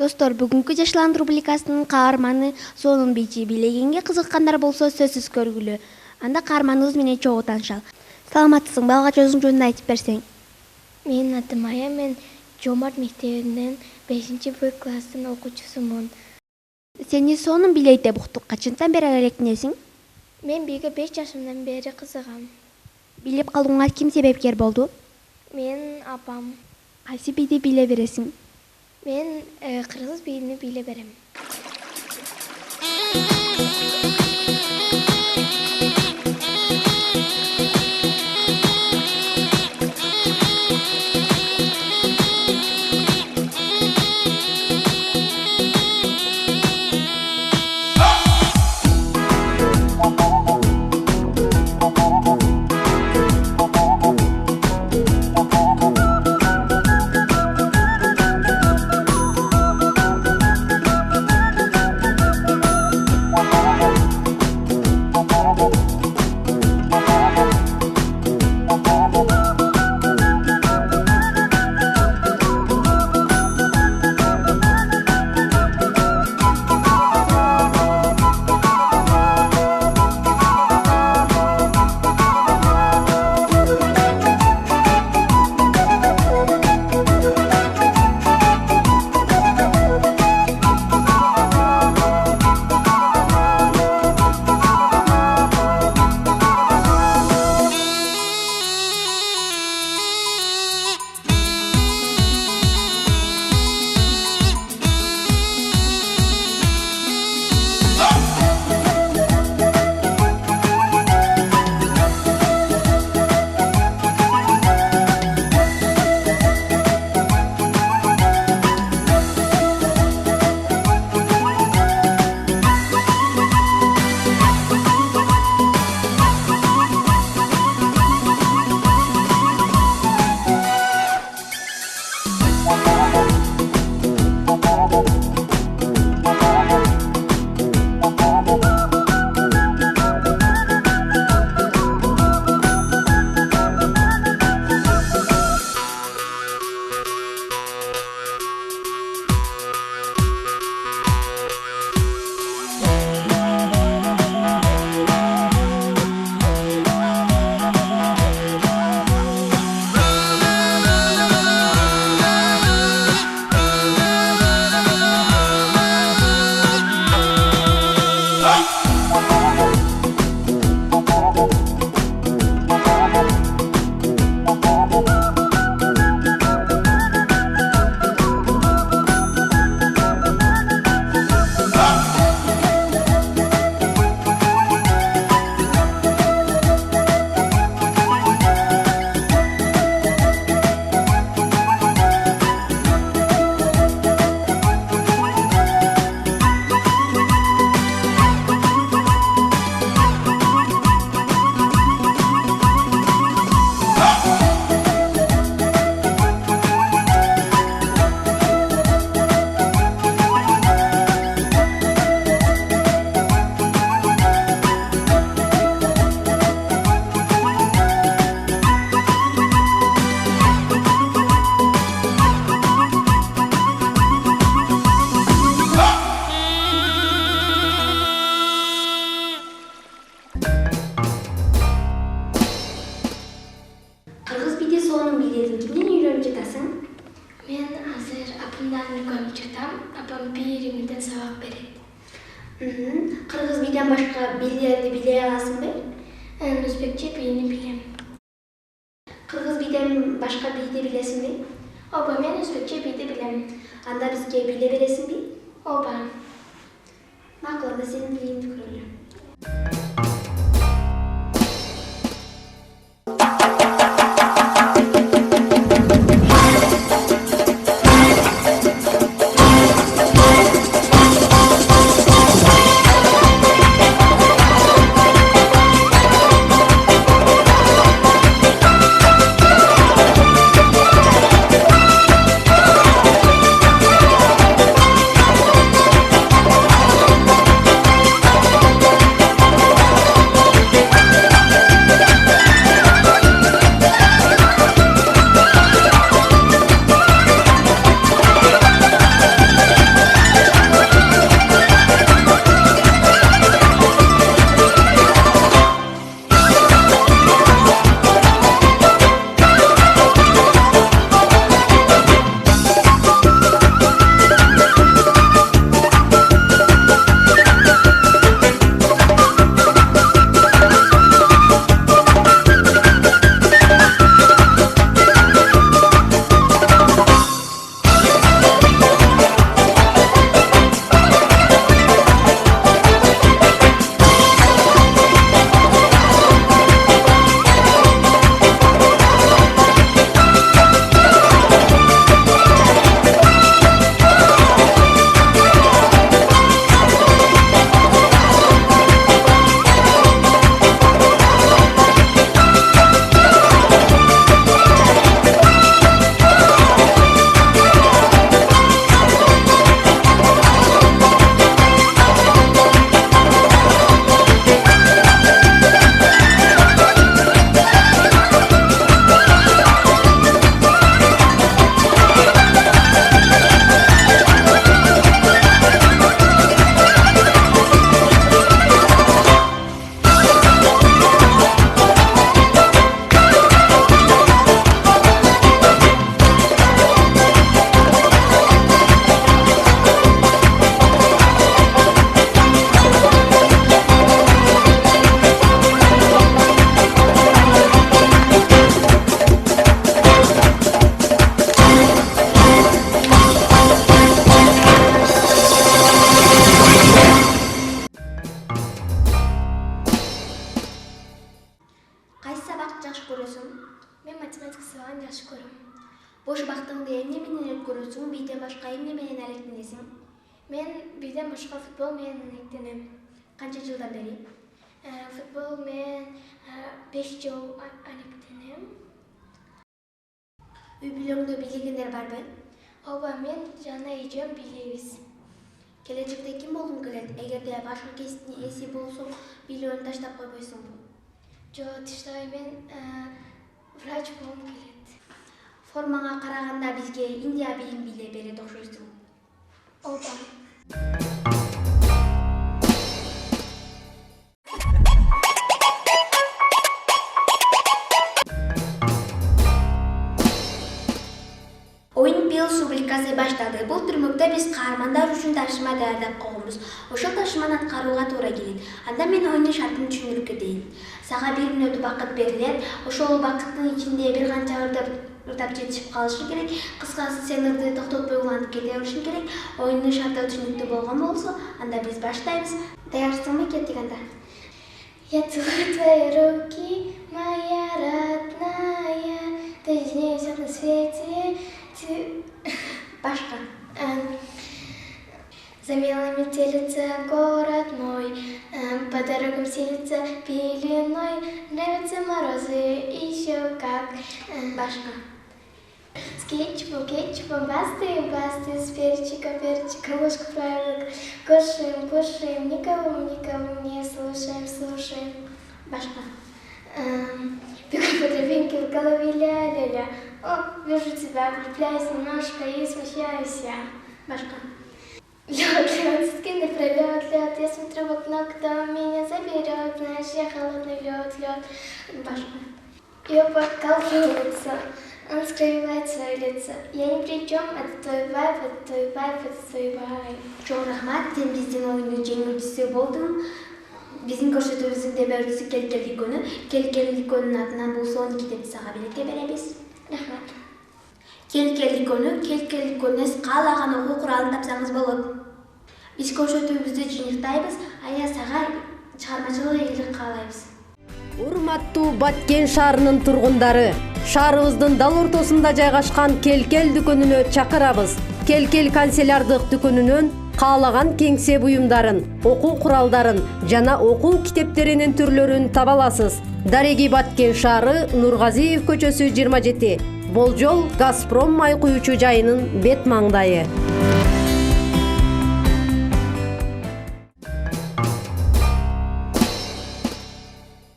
Достор, бүгүнкү Жашландыруу рубрикасынын каарманы сонун бийчи билегенге кызыккандар болсо сөзсүз көргүлө. Анда каарманыбыз менен чогуу таанышалы. Саламатсың, балгач өзүң жөнүндө айтып берсең. Менин атым Ая, мен Жомарт мектебинин 5-Б класстын окуучусумун. Сени сонун билейт деп уктук. Качантан бери алектинесиң? Мен бийге 5 жашымдан бери кызыгам. Билип калууңа ким себепкер болду? Мен апам. Кайсы бийди биле бересиң? Мен кыргыз бийини биле берем. Кыргыз бийди сонун билесиң. Кимден үйрөнүп жатасың? Мен азыр апамдан үйрөнүп жатам. Апам бийимден сабак берет. Кыргыз бийден башка бийлерди биле аласыңбы? Өзбекче бийини билем. Кыргыз бийден башка бийди билесиңби? Ооба, мен өзбекче бийди билем. Анда бизге биле бересиңби? Ооба. Макул, анда сенин бийиңди көрөлү. көрөсүң? Мен математика сабагын жакшы көрөм. Бош убактыңды эмне менен өткөрөсүң? Бийден башка эмне менен алектенесиң? Мен бийден башка футбол менен алектенем. Канча жылдан бери? Футбол менен 5 жыл алектенем. Үй бүлөңдө бийлегендер барбы? Ооба, мен жана эжем бийлейбиз. Келечекте ким болгуң келет? Эгерде башка кесиптин ээси болсоң, бийлөөндү таштап койбойсуңбу? Жок, таштабайм. Врач болгум келет. Формаңа караганда бизге Индия бийлин бийлей берет окшойсуң. Ооба. Оюн быйыл субрикасы башталды. Бул түрмөктө биз каармандар үчүн ташыма даярдап койгонбуз. Ошол ташыманы аткарууга туура келет. Анда мен оюндун шартын түшүндүрүп кетейин. Сага 1 мүнөт убакыт берилет. Ошол убакыттын ичинде бир канча ырдап жетишип калышың керек. Кыскасы сен ырды токтотпой улантып кете беришиң керек. Оюндун шарты түшүнүктүү болгон болсо, анда биз баштайбыз. Даярсыңбы? Кеттик анда. Я целую твои руки, моя родная. Ты нежнее всех на свете. Башка. За мелами телится город мой, по дорогам селится пеленой, нравятся морозы еще как. Башка. С кетчупом, басты, с перчиком, ложку правильно. Кушаем, никого не слушаем. Башка. Бегу по тропинке, в голове ля-ля-ля. О, вижу тебя, влюбляюсь немножко и смущаюсь я. Башка. Лед, сутки напролет, лед. Я смотрю в окно, кто меня заберет. Знаешь, я холодный лед. Башка. Ее подкалывается, он скрывает свое лицо. Я ни при чем, это твой вайб. Чоң рахмат, сен биздин оюндун жеңүүчүсү болдуң. Биздин көрсөтүүбүздүн демеушүсү келкеликөнүн атынан бул сонун китепти сага белекке беребиз. Рахмат. Келкеликөнү каалаган окуу куралын тапсаңыз болот. Биз көрсөтүүбүздү жыйынтайбыз, ая сага чыгармачылык ийгилик каалайбыз. Урматтуу Баткен шаарынын тургундары, шаарыбыздын дал ортосунда жайгашкан Келкел дүкөнүнө чакырабыз. Келкел канцелярдык дүкөнүнөн каалаган кеңсе буюмдарын, окуу куралдарын жана окуу китептеринин түрлөрүн таба аласыз. Дареги Баткен шаары, Нургазиев көчөсү 27. Болжол Газпром май куючу жайынын бет маңдайы.